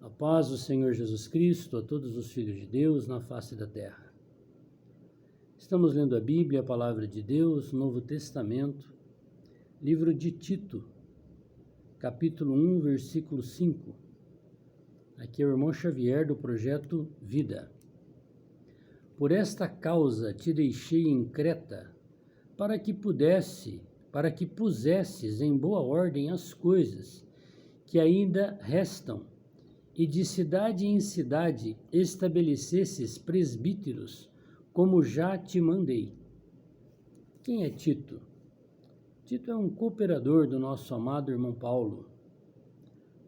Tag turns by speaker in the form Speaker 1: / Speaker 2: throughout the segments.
Speaker 1: A paz do Senhor Jesus Cristo a todos os filhos de Deus na face da terra. Estamos lendo a Bíblia, a Palavra de Deus, Novo Testamento, livro de Tito, capítulo 1, versículo 5. Aqui é o irmão Xavier do Projeto Vida. Por esta causa te deixei em Creta, para que pusesses em boa ordem as coisas que ainda restam, e de cidade em cidade estabelecesses presbíteros, como já te mandei. Quem é Tito? Tito é um cooperador do nosso amado irmão Paulo.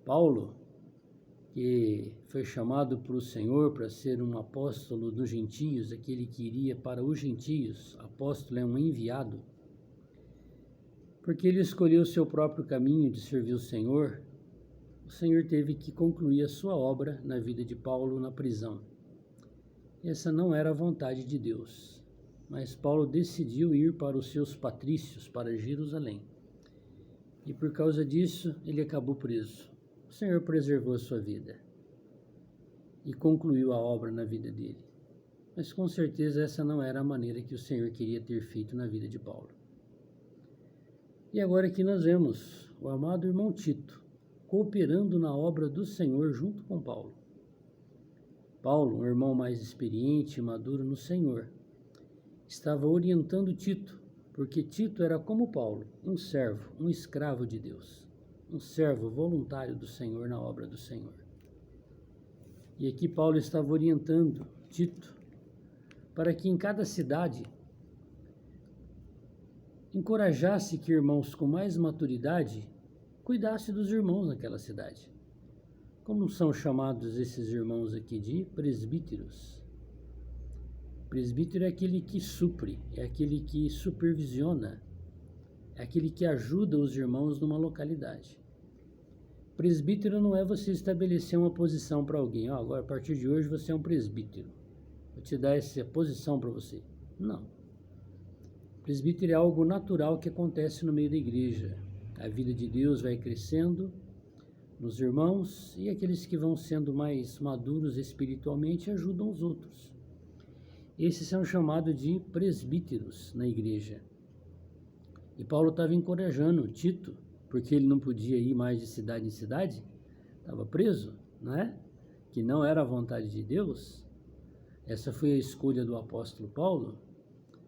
Speaker 1: Paulo, que foi chamado por o Senhor para ser um apóstolo dos gentios, aquele que iria para os gentios. Apóstolo é um enviado, porque ele escolheu o seu próprio caminho de servir o Senhor. O Senhor teve que concluir a sua obra na vida de Paulo na prisão. Essa não era a vontade de Deus, mas Paulo decidiu ir para os seus patrícios, para Jerusalém. E por causa disso, ele acabou preso. O Senhor preservou a sua vida e concluiu a obra na vida dele. Mas com certeza essa não era a maneira que o Senhor queria ter feito na vida de Paulo. E agora aqui nós vemos o amado irmão Tito cooperando na obra do Senhor junto com Paulo. Paulo, um irmão mais experiente e maduro no Senhor, estava orientando Tito, porque Tito era como Paulo, um servo, um escravo de Deus, um servo voluntário do Senhor na obra do Senhor. E aqui Paulo estava orientando Tito para que em cada cidade encorajasse que irmãos com mais maturidade cuidasse dos irmãos naquela cidade. Como são chamados esses irmãos aqui? De presbíteros. Presbítero é aquele que supre, é aquele que supervisiona, é aquele que ajuda os irmãos numa localidade. Presbítero não é você estabelecer uma posição para alguém. Agora, a partir de hoje, você é um presbítero. Vou te dar essa posição para você. Não. Presbítero é algo natural que acontece no meio da igreja. A vida de Deus vai crescendo nos irmãos e aqueles que vão sendo mais maduros espiritualmente ajudam os outros. Esses são chamados de presbíteros na igreja. E Paulo estava encorajando Tito, porque ele não podia ir mais de cidade em cidade, estava preso, não é? Que não era a vontade de Deus. Essa foi a escolha do apóstolo Paulo.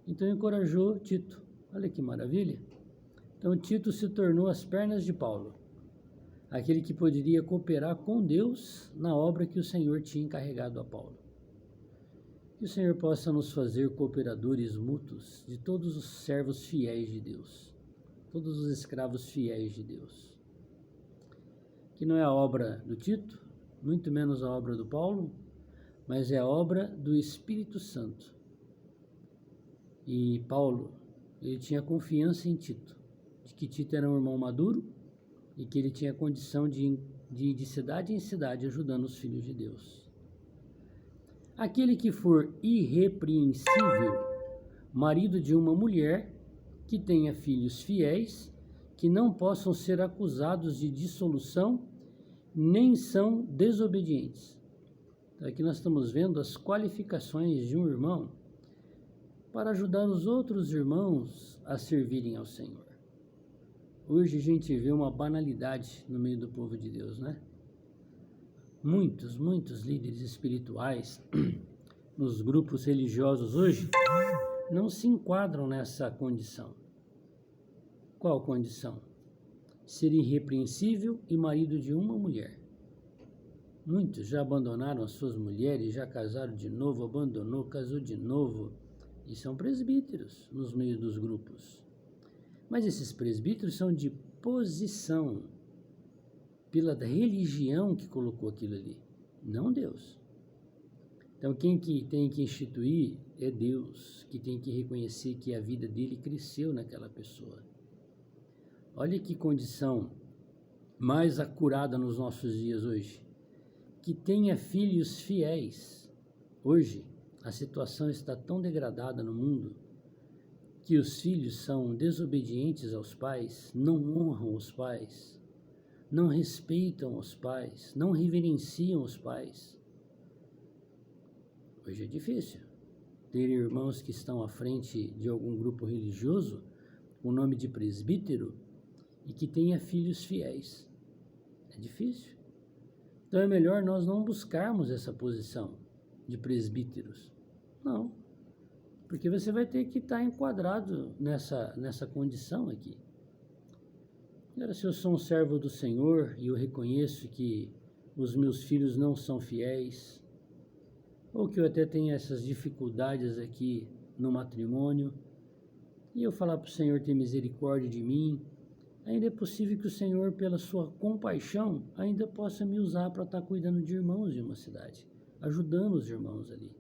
Speaker 1: Então encorajou Tito. Olha que maravilha. Então Tito se tornou as pernas de Paulo, aquele que poderia cooperar com Deus na obra que o Senhor tinha encarregado a Paulo. Que o Senhor possa nos fazer cooperadores mútuos de todos os servos fiéis de Deus, todos os escravos fiéis de Deus. Que não é a obra do Tito, muito menos a obra do Paulo, mas é a obra do Espírito Santo. E Paulo, ele tinha confiança em Tito, de que Tito era um irmão maduro e que ele tinha condição de ir de cidade em cidade ajudando os filhos de Deus. Aquele que for irrepreensível, marido de uma mulher, que tenha filhos fiéis, que não possam ser acusados de dissolução, nem são desobedientes. Então aqui nós estamos vendo as qualificações de um irmão para ajudar os outros irmãos a servirem ao Senhor. Hoje a gente vê uma banalidade no meio do povo de Deus, né? Muitos líderes espirituais nos grupos religiosos hoje não se enquadram nessa condição. Qual condição? Ser irrepreensível e marido de uma mulher. Muitos já abandonaram as suas mulheres, já casaram de novo, abandonou, casou de novo, e são presbíteros nos meios dos grupos. Mas esses presbíteros são de posição pela religião que colocou aquilo ali, não Deus. Então quem que tem que instituir é Deus, que tem que reconhecer que a vida dele cresceu naquela pessoa. Olha que condição mais acurada nos nossos dias hoje. Que tenha filhos fiéis. Hoje a situação está tão degradada no mundo que os filhos são desobedientes aos pais, não honram os pais, não respeitam os pais, não reverenciam os pais. Hoje é difícil ter irmãos que estão à frente de algum grupo religioso, com o nome de presbítero, e que tenha filhos fiéis. É difícil. Então é melhor nós não buscarmos essa posição de presbíteros. Não. Porque você vai ter que estar enquadrado nessa condição aqui. Agora, se eu sou um servo do Senhor e eu reconheço que os meus filhos não são fiéis, ou que eu até tenho essas dificuldades aqui no matrimônio, e eu falar para o Senhor ter misericórdia de mim, ainda é possível que o Senhor, pela sua compaixão, ainda possa me usar para estar cuidando de irmãos de uma cidade, ajudando os irmãos ali.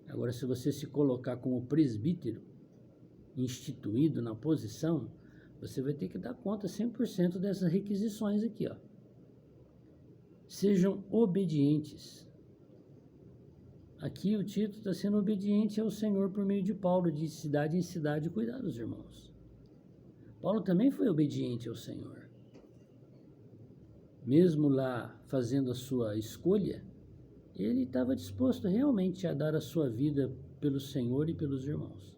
Speaker 1: Agora, se você se colocar como presbítero, instituído na posição, você vai ter que dar conta 100% dessas requisições aqui, ó. Sejam obedientes. Aqui o Tito está sendo obediente ao Senhor por meio de Paulo, de cidade em cidade, cuidar dos irmãos. Paulo também foi obediente ao Senhor. Mesmo lá fazendo a sua escolha, ele estava disposto realmente a dar a sua vida pelo Senhor e pelos irmãos.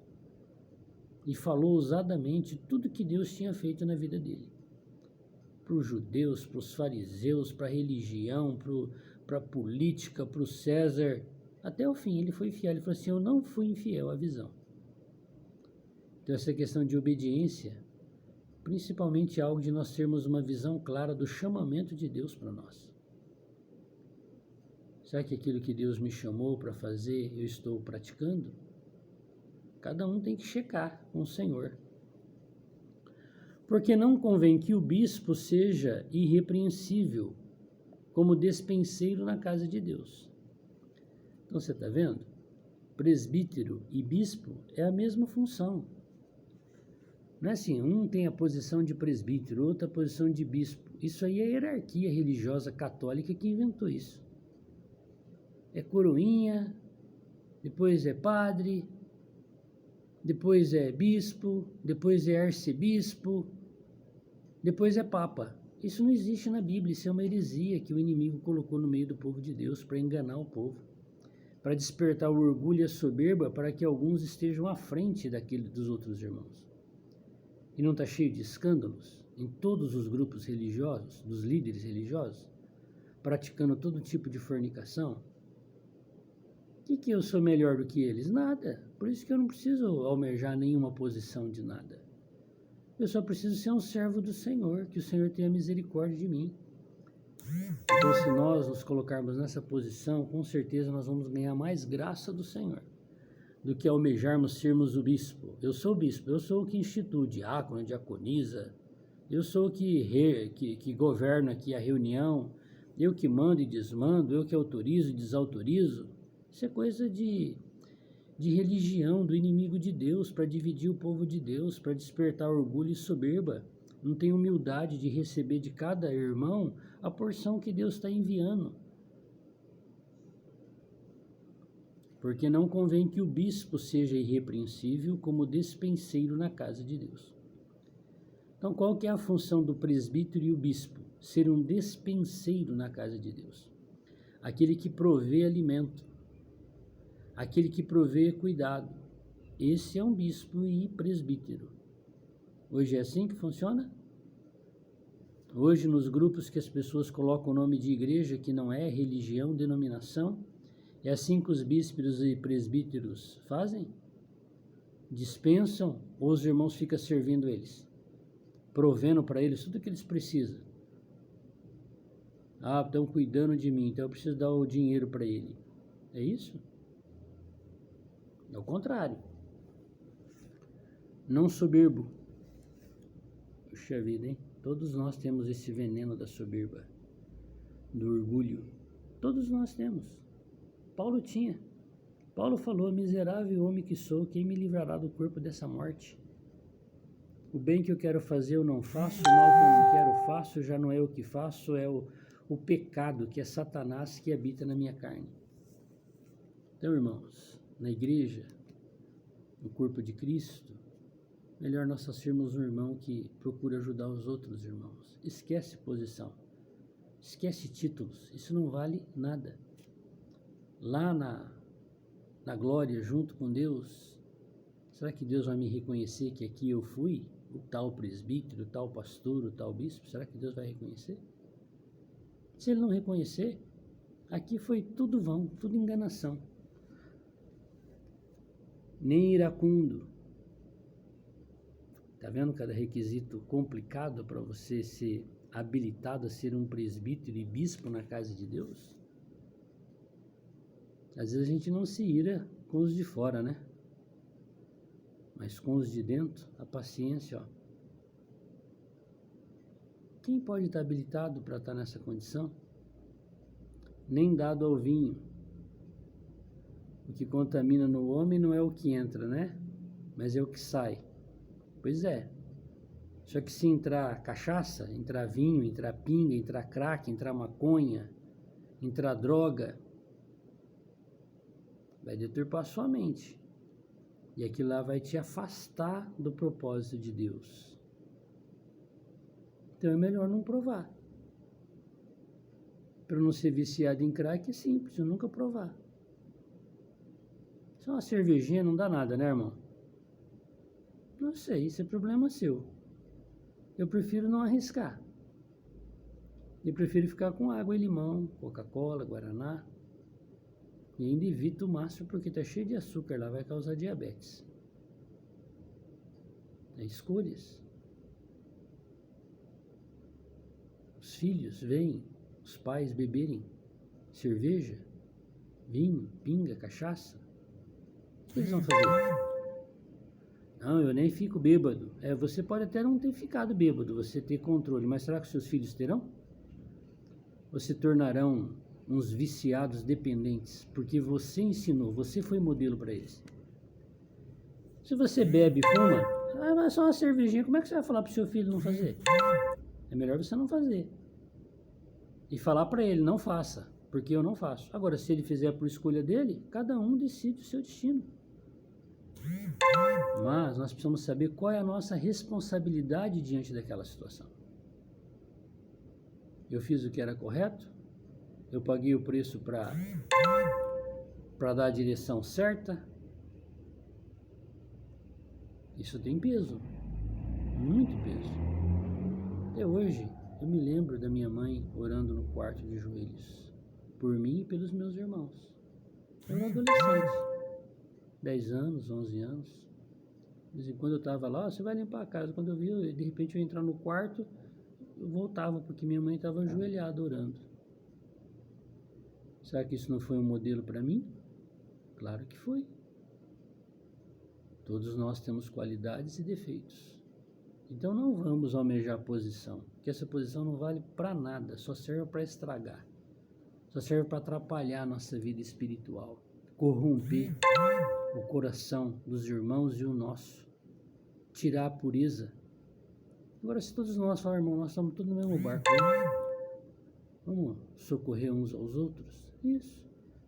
Speaker 1: E falou ousadamente tudo que Deus tinha feito na vida dele. Para os judeus, para os fariseus, para a religião, para a política, para o César. Até o fim ele foi fiel. Ele falou assim, eu não fui infiel à visão. Então essa questão de obediência, principalmente é algo de nós termos uma visão clara do chamamento de Deus para nós. Será que aquilo que Deus me chamou para fazer, eu estou praticando? Cada um tem que checar com o Senhor. Porque não convém que o bispo seja irrepreensível, como despenseiro na casa de Deus. Então você está vendo? Presbítero e bispo é a mesma função. Não é assim, um tem a posição de presbítero, outro a posição de bispo. Isso aí é a hierarquia religiosa católica que inventou isso. É coroinha, depois é padre, depois é bispo, depois é arcebispo, depois é papa. Isso não existe na Bíblia, isso é uma heresia que o inimigo colocou no meio do povo de Deus para enganar o povo, para despertar o orgulho e a soberba, para que alguns estejam à frente dos outros irmãos. E não está cheio de escândalos em todos os grupos religiosos, dos líderes religiosos, praticando todo tipo de fornicação? O que eu sou melhor do que eles? Nada. Por isso que eu não preciso almejar nenhuma posição de nada. Eu só preciso ser um servo do Senhor, que o Senhor tenha misericórdia de mim. Então, se nós nos colocarmos nessa posição, com certeza nós vamos ganhar mais graça do Senhor do que almejarmos sermos o bispo. Eu sou o bispo, eu sou o que institui diácono, diaconisa, eu sou o que governo aqui a reunião, eu que mando e desmando, eu que autorizo e desautorizo. Isso é coisa de religião, do inimigo de Deus, para dividir o povo de Deus, para despertar orgulho e soberba. Não tem humildade de receber de cada irmão a porção que Deus está enviando. Porque não convém que o bispo seja irrepreensível como despenseiro na casa de Deus. Então, qual que é a função do presbítero e o bispo? Ser um despenseiro na casa de Deus. Aquele que provê alimento. Aquele que provê cuidado. Esse é um bispo e presbítero. Hoje é assim que funciona? Hoje, nos grupos que as pessoas colocam o nome de igreja, que não é religião, denominação, é assim que os bispos e presbíteros fazem? Dispensam ou os irmãos ficam servindo eles? Provendo para eles tudo o que eles precisam. Ah, estão cuidando de mim, então eu preciso dar o dinheiro para ele. É isso? É o contrário. Não soberbo. Puxa vida, hein? Todos nós temos esse veneno da soberba, do orgulho. Todos nós temos. Paulo tinha. Paulo falou, miserável homem que sou, quem me livrará do corpo dessa morte? O bem que eu quero fazer eu não faço, o mal que eu não quero faço, já não é o que faço, é o pecado, que é Satanás que habita na minha carne. Então, irmãos, na igreja, no corpo de Cristo, Melhor nós sermos um irmão que procura ajudar os outros irmãos. Esquece posição. Esquece títulos. Isso não vale nada. Lá na glória, junto com Deus, será que Deus vai me reconhecer que aqui eu fui o tal presbítero, o tal pastor, o tal bispo? Será que Deus vai reconhecer? Se Ele não reconhecer, aqui foi tudo vão, tudo enganação. Nem iracundo. Está vendo cada requisito complicado para você ser habilitado a ser um presbítero e bispo na casa de Deus? Às vezes a gente não se ira com os de fora, né? Mas com os de dentro, a paciência, ó. Quem pode estar habilitado para estar nessa condição? Nem dado ao vinho. O que contamina no homem não é o que entra, né? Mas é o que sai. Pois é. Só que se entrar cachaça, entrar vinho, entrar pinga, entrar crack, entrar maconha, entrar droga, vai deturpar sua mente. E aquilo lá vai te afastar do propósito de Deus. Então é melhor não provar. Para não ser viciado em crack é simples, eu nunca provar. Só uma cervejinha não dá nada, né, irmão? Não sei, isso é problema seu. Eu prefiro não arriscar. Eu prefiro ficar com água e limão, Coca-Cola, Guaraná. E ainda evito o máximo porque está cheio de açúcar lá, vai causar diabetes. É escolhas. Os filhos veem os pais beberem cerveja, vinho, pinga, cachaça. O que eles vão fazer? Não, eu nem fico bêbado. Você pode até não ter ficado bêbado, você ter controle, mas será que seus filhos terão? Ou se tornarão uns viciados dependentes, porque você ensinou, você foi modelo para eles. Se você bebe e fuma, mas só uma cervejinha, como é que você vai falar para o seu filho não fazer? É melhor você não fazer. E falar para ele, não faça, porque eu não faço. Agora, se ele fizer por escolha dele, cada um decide o seu destino. Mas nós precisamos saber qual é a nossa responsabilidade diante daquela situação. Eu fiz o que era correto, eu paguei o preço para dar a direção certa. Isso tem peso, muito peso. Até hoje, eu me lembro da minha mãe orando no quarto de joelhos, por mim e pelos meus irmãos. Eu era adolescente, 10 anos, 11 anos. De vez em quando eu estava lá, você vai limpar a casa. Quando eu vi, de repente eu ia entrar no quarto, eu voltava, porque minha mãe estava ajoelhada orando. Será que isso não foi um modelo para mim? Claro que foi. Todos nós temos qualidades e defeitos. Então não vamos almejar posição, porque essa posição não vale para nada, só serve para estragar. Só serve para atrapalhar a nossa vida espiritual, corromper o coração dos irmãos e o nosso, tirar a pureza. Agora, se todos nós falarmos, irmão, nós estamos todos no mesmo barco, vamos socorrer uns aos outros? Isso.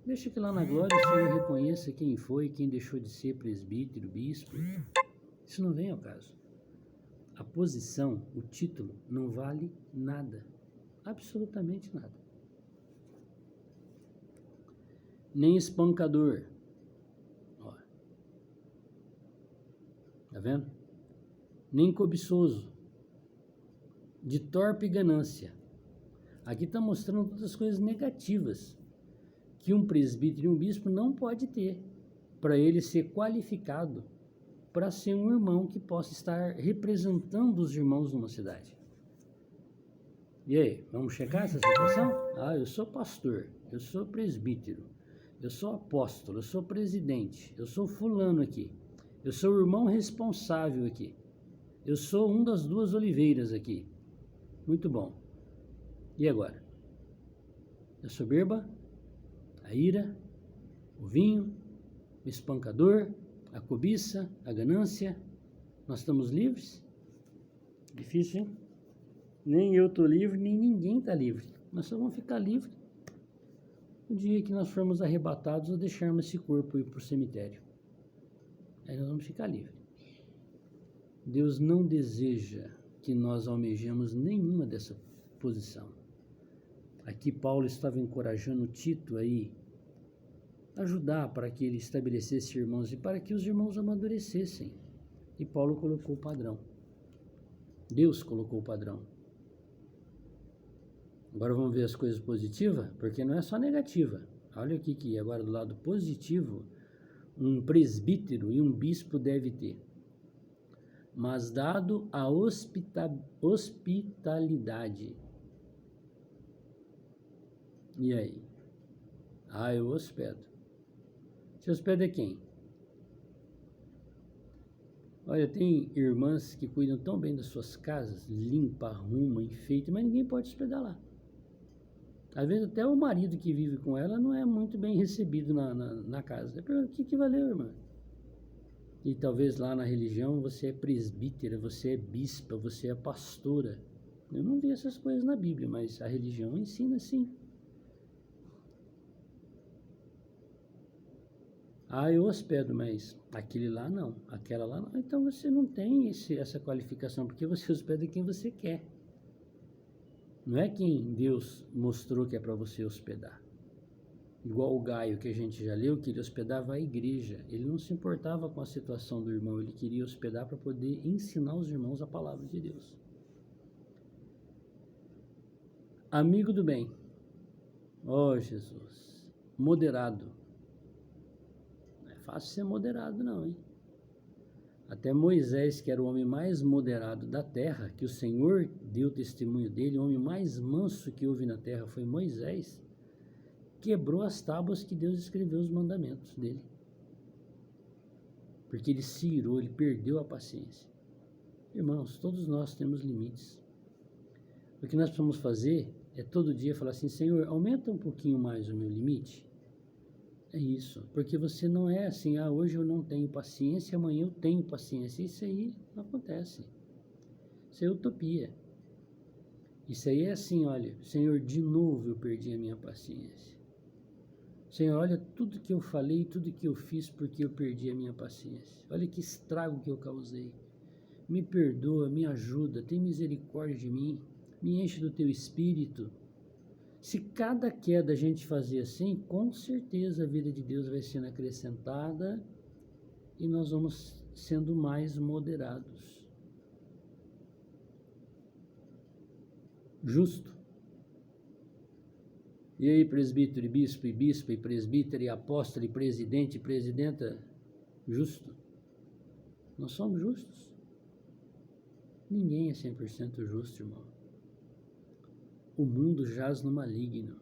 Speaker 1: Deixa que lá na glória o Senhor reconheça quem foi, quem deixou de ser presbítero, bispo. Isso não vem ao caso. A posição, o título, não vale nada. Absolutamente nada. Nem espancador. Ó. Tá vendo? Nem cobiçoso. De torpe ganância. Aqui está mostrando todas as coisas negativas que um presbítero e um bispo não pode ter para ele ser qualificado para ser um irmão que possa estar representando os irmãos numa cidade. E aí, vamos checar essa situação? Eu sou pastor, eu sou presbítero, eu sou apóstolo, eu sou presidente, eu sou fulano aqui, eu sou o irmão responsável aqui, eu sou um das duas oliveiras aqui. Muito bom. E agora? A soberba, a ira, o vinho, o espancador, a cobiça, a ganância, nós estamos livres? Difícil, hein? Nem eu estou livre, nem ninguém está livre. Nós só vamos ficar livres no dia que nós formos arrebatados ou deixarmos esse corpo ir para o cemitério. Aí nós vamos ficar livres. Deus não deseja que nós almejemos nenhuma dessa posição. Aqui Paulo estava encorajando Tito aí, ajudar para que ele estabelecesse irmãos e para que os irmãos amadurecessem. E Paulo colocou o padrão. Deus colocou o padrão. Agora vamos ver as coisas positivas, porque não é só negativa. Olha aqui que agora do lado positivo, um presbítero e um bispo deve ter. Mas dado a hospitalidade. E aí? Eu hospedo. Você hospeda quem? Olha, tem irmãs que cuidam tão bem das suas casas, limpa, arruma, enfeita, mas ninguém pode hospedar lá. Às vezes até o marido que vive com ela não é muito bem recebido na casa. O que valeu, irmã? E talvez lá na religião você é presbítera, você é bispa, você é pastora. Eu não vi essas coisas na Bíblia, mas a religião ensina sim. Eu hospedo, mas aquele lá não, aquela lá não. Então você não tem essa qualificação, porque você hospeda quem você quer. Não é quem Deus mostrou que é para você hospedar. Igual o Gaio, que a gente já leu, que ele hospedava a igreja. Ele não se importava com a situação do irmão, ele queria hospedar para poder ensinar os irmãos a palavra de Deus. Amigo do bem. Jesus. Moderado. Não é fácil ser moderado não, hein? Até Moisés, que era o homem mais moderado da terra, que o Senhor deu testemunho dele, o homem mais manso que houve na terra foi Moisés, quebrou as tábuas que Deus escreveu os mandamentos dele. Porque ele se irou, ele perdeu a paciência. Irmãos, todos nós temos limites. O que nós precisamos fazer é todo dia falar assim, Senhor, aumenta um pouquinho mais o meu limite. É isso, porque você não é assim, hoje eu não tenho paciência, amanhã eu tenho paciência. Isso aí não acontece. Isso é utopia. Isso aí é assim, olha, Senhor, de novo eu perdi a minha paciência. Senhor, olha tudo que eu falei, tudo que eu fiz porque eu perdi a minha paciência. Olha que estrago que eu causei. Me perdoa, me ajuda, tem misericórdia de mim, me enche do teu espírito. Se cada queda a gente fazer assim, com certeza a vida de Deus vai sendo acrescentada e nós vamos sendo mais moderados. Justo. E aí, presbítero e bispo e presbítero e apóstolo e presidente e presidenta, justo? Nós somos justos? Ninguém é 100% justo, irmão. O mundo jaz no maligno.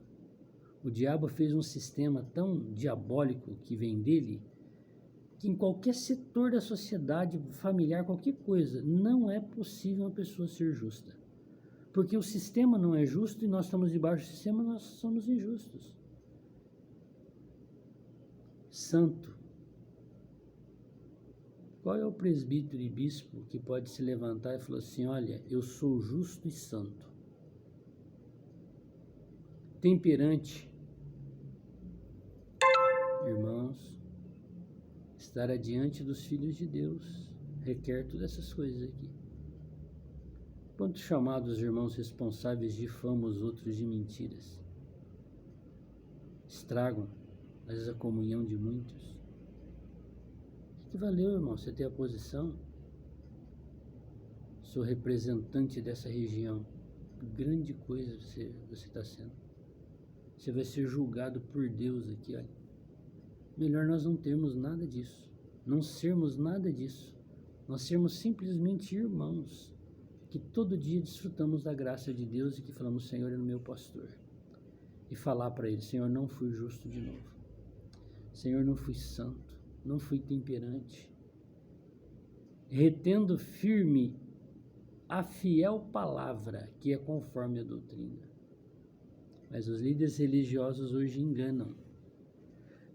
Speaker 1: O diabo fez um sistema tão diabólico que vem dele, que em qualquer setor da sociedade, familiar, qualquer coisa, não é possível uma pessoa ser justa. Porque o sistema não é justo e nós estamos debaixo do sistema, nós somos injustos. Santo. Qual é o presbítero e bispo que pode se levantar e falar assim, olha, eu sou justo e santo? Temperante. Irmãos, estar adiante dos filhos de Deus requer todas essas coisas aqui. Quantos chamados irmãos responsáveis difamam os outros de mentiras? Estragam, às vezes, a comunhão de muitos. O que valeu, irmão, você ter a posição? Sou representante dessa região. Grande coisa você está sendo. Você vai ser julgado por Deus aqui, olha. Melhor nós não termos nada disso. Não sermos nada disso. Nós sermos simplesmente irmãos, que todo dia desfrutamos da graça de Deus e que falamos, Senhor é o meu pastor. E falar para ele, Senhor, não fui justo de novo. Senhor, não fui santo, não fui temperante. Retendo firme a fiel palavra que é conforme a doutrina. Mas os líderes religiosos hoje enganam.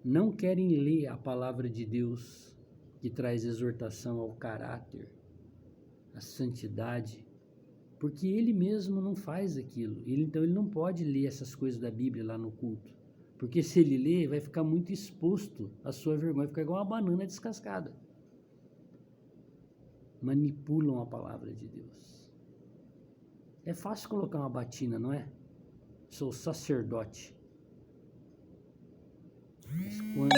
Speaker 1: Não querem ler a palavra de Deus, que traz exortação ao caráter, à santidade, porque ele mesmo não faz aquilo. Então ele não pode ler essas coisas da Bíblia lá no culto, porque se ele ler, vai ficar muito exposto à sua vergonha, vai ficar igual uma banana descascada. manipulam a palavra de Deus. É fácil colocar uma batina, não é? Sou sacerdote. Mas quando